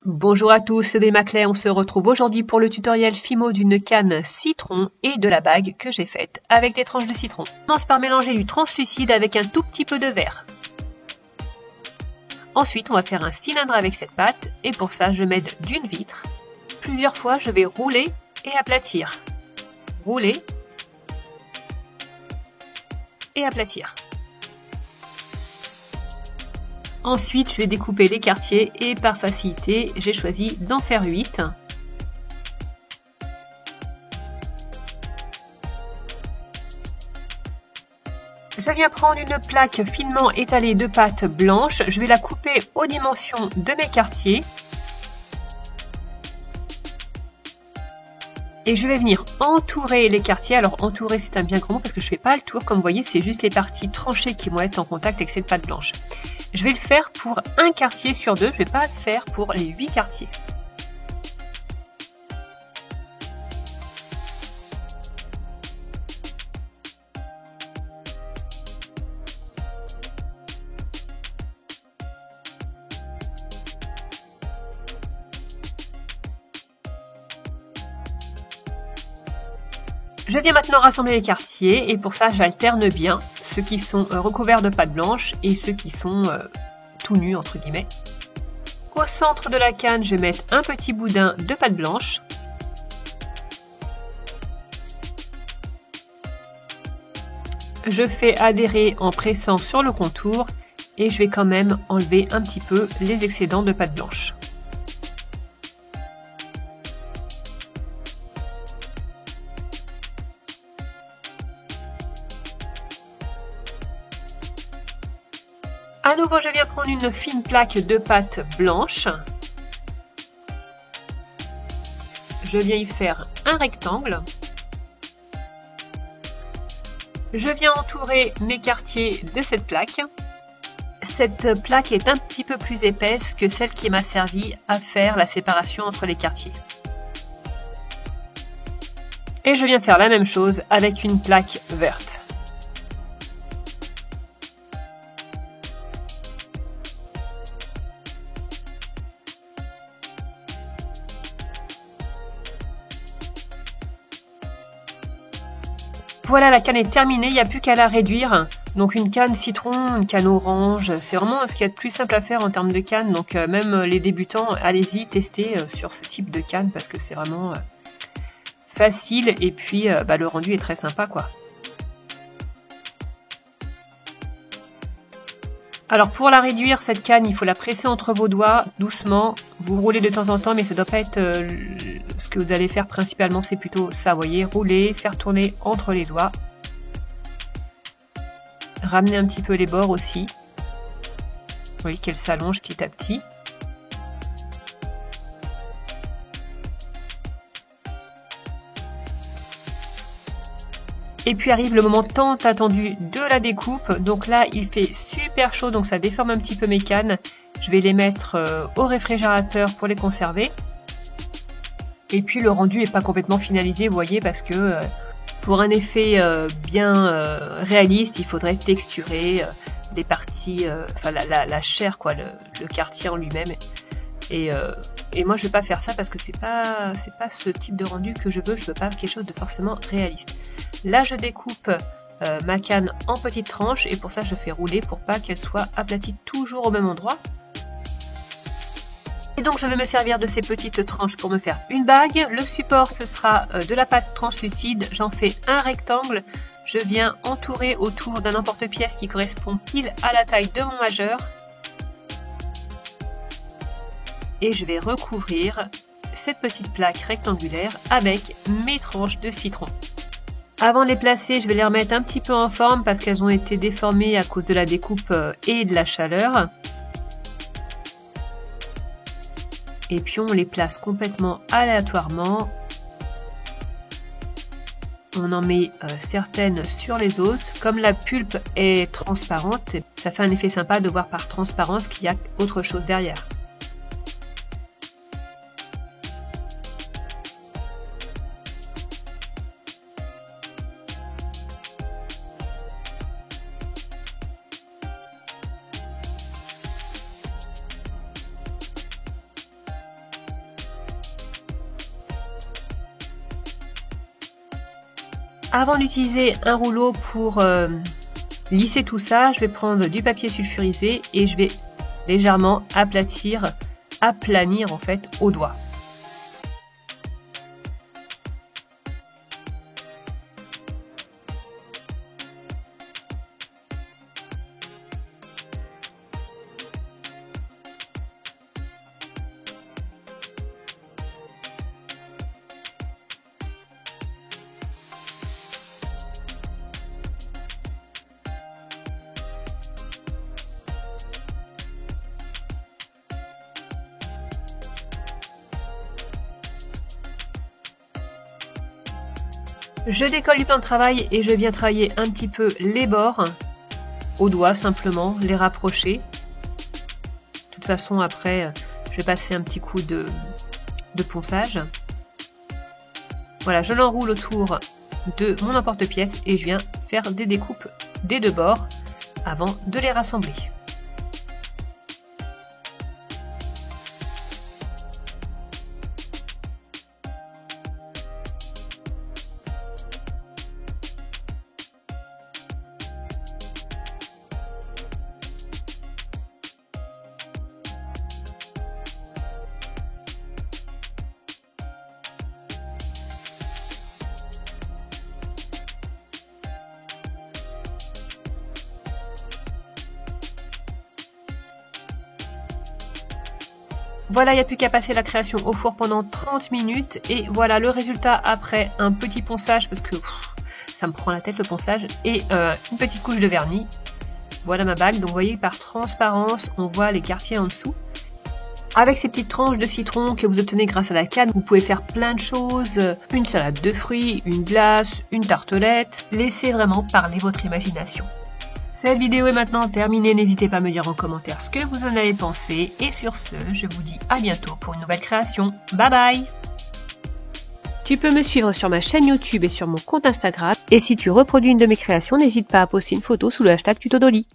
Bonjour à tous, c'est Maclay. On se retrouve aujourd'hui pour le tutoriel Fimo d'une canne citron et de la bague que j'ai faite avec des tranches de citron. On commence par mélanger du translucide avec un tout petit peu de verre. Ensuite, on va faire un cylindre avec cette pâte et pour ça, je m'aide d'une vitre. Plusieurs fois, je vais rouler et aplatir. Rouler et aplatir. Ensuite, je vais découper les quartiers et par facilité, j'ai choisi d'en faire 8. Je viens prendre une plaque finement étalée de pâte blanche. Je vais la couper aux dimensions de mes quartiers. Et je vais venir entourer les quartiers. Alors entourer, c'est un bien grand mot parce que je ne fais pas le tour. Comme vous voyez, c'est juste les parties tranchées qui vont être en contact avec cette pâte blanche. Je vais le faire pour un quartier sur deux. Je ne vais pas le faire pour les 8 quartiers. Je viens maintenant rassembler les quartiers et pour ça j'alterne bien ceux qui sont recouverts de pâte blanche et ceux qui sont tout nus entre guillemets. Au centre de la canne, je vais mettre un petit boudin de pâte blanche. Je fais adhérer en pressant sur le contour et je vais quand même enlever un petit peu les excédents de pâte blanche. À nouveau, je viens prendre une fine plaque de pâte blanche. Je viens y faire un rectangle. Je viens entourer mes quartiers de cette plaque. Cette plaque est un petit peu plus épaisse que celle qui m'a servi à faire la séparation entre les quartiers. Et je viens faire la même chose avec une plaque verte. Voilà, la canne est terminée, il n'y a plus qu'à la réduire. Donc une canne citron, une canne orange, c'est vraiment ce qu'il y a de plus simple à faire en termes de canne. Donc même les débutants, allez-y, testez sur ce type de canne parce que c'est vraiment facile et puis le rendu est très sympa quoi. Alors pour la réduire, cette canne, il faut la presser entre vos doigts, doucement. Vous roulez de temps en temps, mais ça ne doit pas être ce que vous allez faire principalement. C'est plutôt ça, vous voyez, rouler, faire tourner entre les doigts. Ramener un petit peu les bords aussi. Vous voyez qu'elle s'allonge petit à petit. Et puis arrive le moment tant attendu de la découpe. Donc là, il fait super chaud, donc ça déforme un petit peu mes cannes. Je vais les mettre au réfrigérateur pour les conserver. Et puis le rendu n'est pas complètement finalisé, vous voyez, parce que pour un effet bien réaliste, il faudrait texturer les parties, la chair, quoi, le quartier en lui-même. Et moi je vais pas faire ça parce que c'est pas ce type de rendu que je veux pas quelque chose de forcément réaliste. Là je découpe ma canne en petites tranches et pour ça je fais rouler pour pas qu'elle soit aplatie toujours au même endroit. Et donc je vais me servir de ces petites tranches pour me faire une bague. Le support ce sera de la pâte translucide, j'en fais un rectangle. Je viens entourer autour d'un emporte-pièce qui correspond pile à la taille de mon majeur. Et je vais recouvrir cette petite plaque rectangulaire avec mes tranches de citron. Avant de les placer, je vais les remettre un petit peu en forme parce qu'elles ont été déformées à cause de la découpe et de la chaleur. Et puis on les place complètement aléatoirement. On en met certaines sur les autres. Comme la pulpe est transparente, ça fait un effet sympa de voir par transparence qu'il y a autre chose derrière. Avant d'utiliser un rouleau pour lisser tout ça, je vais prendre du papier sulfurisé et je vais légèrement aplanir en fait au doigt. Je décolle du plan de travail et je viens travailler un petit peu les bords au doigt simplement, les rapprocher. De toute façon après je vais passer un petit coup de ponçage. Voilà, je l'enroule autour de mon emporte-pièce et je viens faire des découpes des deux bords avant de les rassembler. Voilà, il n'y a plus qu'à passer la création au four pendant 30 minutes et voilà le résultat après un petit ponçage parce que ça me prend la tête le ponçage et une petite couche de vernis. Voilà ma bague, donc vous voyez par transparence on voit les quartiers en dessous. Avec ces petites tranches de citron que vous obtenez grâce à la canne, vous pouvez faire plein de choses, une salade de fruits, une glace, une tartelette, laissez vraiment parler votre imagination. Cette vidéo est maintenant terminée, n'hésitez pas à me dire en commentaire ce que vous en avez pensé et sur ce, je vous dis à bientôt pour une nouvelle création. Bye bye! Tu peux me suivre sur ma chaîne YouTube et sur mon compte Instagram et si tu reproduis une de mes créations, n'hésite pas à poster une photo sous le hashtag Tuto Dolly.